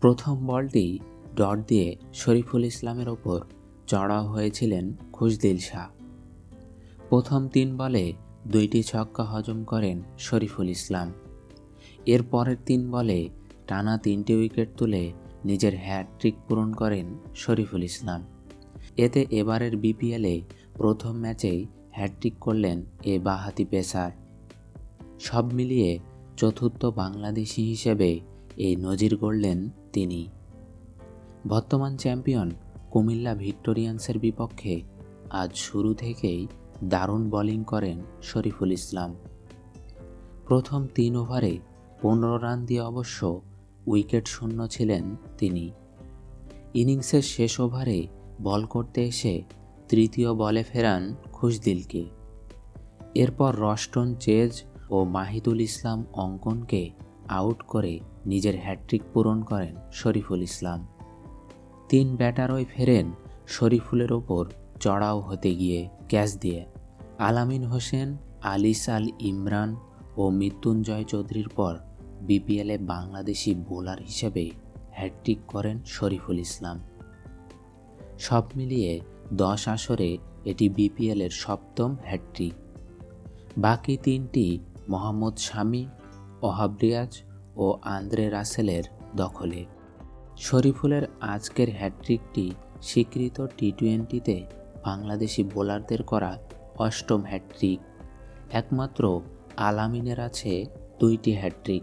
প্রথম বলটি ডট দিয়ে শরীফুল ইসলামের ওপর চড়াও হয়েছিলেন খুশদিল শাহ। প্রথম ৩ বলে ২টি ছক্কা হজম করেন শরীফুল ইসলাম। এর পরের ৩ বলে টানা ৩টি উইকেট তুলে নিজের হ্যাটট্রিক পূরণ করেন শরীফুল ইসলাম। এতে এবারের বিপিএলে প্রথম ম্যাচেই হ্যাটট্রিক করলেন এ বাঁহাতি পেসার। সব মিলিয়ে চতুর্থ বাংলাদেশি হিসেবে এই নজির গড়লেন তিনি। বর্তমান চ্যাম্পিয়ন কুমিল্লা ভিক্টোরিয়ান্সের বিপক্ষে আজ শুরু থেকেই দারুণ বোলিং করেন শরীফুল ইসলাম। প্রথম ৩ ওভারে ১৫ রান দিয়ে অবশ্য উইকেট শূন্য ছিলেন তিনি। ইনিংসের শেষ ওভারে বল করতে এসে তৃতীয় বলে ফেরান খুশদিলকে। এরপর রস্টন চেজ ও মাহিদুল ইসলাম অঙ্কনকে আউট করে নিজের হ্যাটট্রিক পূরণ করেন শরীফুল ইসলাম। ৩ ব্যাটারই ফেরেন শরীফুলের ওপর চড়াও হতে গিয়ে ক্যাচ দিয়ে। আলামিন হোসেন, আলিস আল ইমরান ও মৃত্যুঞ্জয় চৌধুরীর পর বিপিএলে বাংলাদেশি বোলার হিসেবে হ্যাটট্রিক করেন শরীফুল ইসলাম। সব মিলিয়ে ১০ আসরে এটি বিপিএলের ৭ম হ্যাটট্রিক। বাকি ৩টি মোহাম্মদ শামি, ওহাব রিয়াজ ও আন্দ্রে রাসেলের দখলে। শরীফুলের আজকের হ্যাটট্রিকটি স্বীকৃত টি-২০তে বাংলাদেশি বোলারদের করা ৮ম হ্যাটট্রিক। একমাত্র আলামিনের আছে ২টি হ্যাটট্রিক।